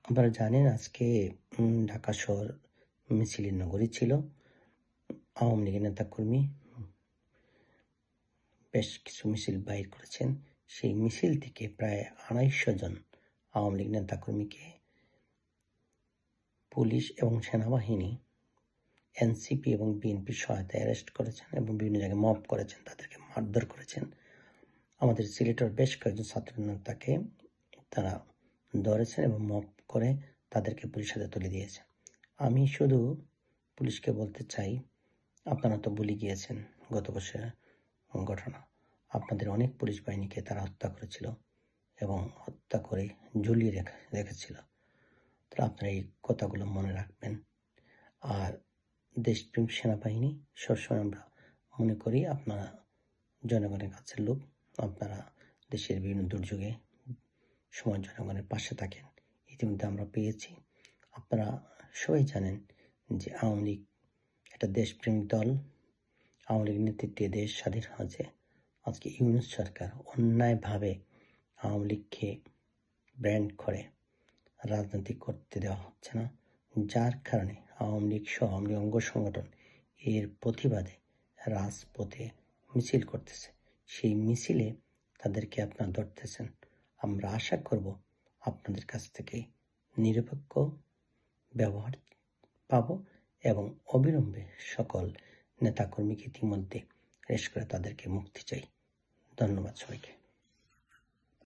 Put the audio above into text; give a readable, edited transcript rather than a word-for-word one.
আপনারা জানেন আজকে ঢাকা শহর মিছিলের নগরী ছিল। আওয়ামী লীগের নেতাকর্মী বেশ কিছু মিছিল বাইর করেছেন। সেই মিছিল থেকে প্রায় ২৫০ জন আওয়ামী লীগ নেতাকর্মীকে পুলিশ এবং সেনাবাহিনী এনসিপি এবং বিএনপির সহায়তায় অ্যারেস্ট করেছেন এবং বিভিন্ন জায়গায় মব করেছেন, তাদেরকে মারধর করেছেন। আমাদের সিলেটের বেশ কয়েকজন ছাত্র নেতাকে তারা ধরেছেন এবং মব করে তাদেরকে পুলিশের হাতে তুলে দিয়েছে। আমি শুধু পুলিশকে বলতে চাই, আপনারা তো ভুলে গিয়েছেন গত বছরের ঘটনা। আপনাদের অনেক পুলিশ বাহিনীকে তারা হত্যা করেছিল এবং হত্যা করে ঝুলিয়ে রেখেছিল। তাহলে আপনারা এই কথাগুলো মনে রাখবেন। আর দেশপ্রেমিক সেনাবাহিনী সবসময় আমরা মনে করি আপনারা জনগণের কাছের লোক, আপনারা দেশের বিভিন্ন দুর্যোগে সময় জনগণের পাশে থাকেন। ইতিমধ্যে আমরা পেয়েছি। আপনারা সবাই জানেন যে আওয়ামী লীগ একটা দেশপ্রেমিক দল। আওয়ামী লীগ নেতৃত্বে দেশ স্বাধীন হয়েছে। আজকে ইউনূস সরকার অন্যায়ভাবে আওয়ামী লীগকে ব্র্যান্ড করে রাজনীতি করতে দেওয়া হচ্ছে না, যার কারণে আওয়ামী লীগ সহ আওয়ামী লীগ অঙ্গ সংগঠন এর প্রতিবাদে রাজপথে মিছিল করতেছে। সেই মিছিলে তাদেরকে আপনারা ধরতেছেন। আমরা আশা করব আপনাদের কাছ থেকে নিরপেক্ষ ব্যবহার পাব এবং অবিলম্বে সকল নেতাকর্মীকে ইতিমধ্যে অ্যারেস্ট করে তাদেরকে মুক্তি চাই। ধন্যবাদ সবাইকে।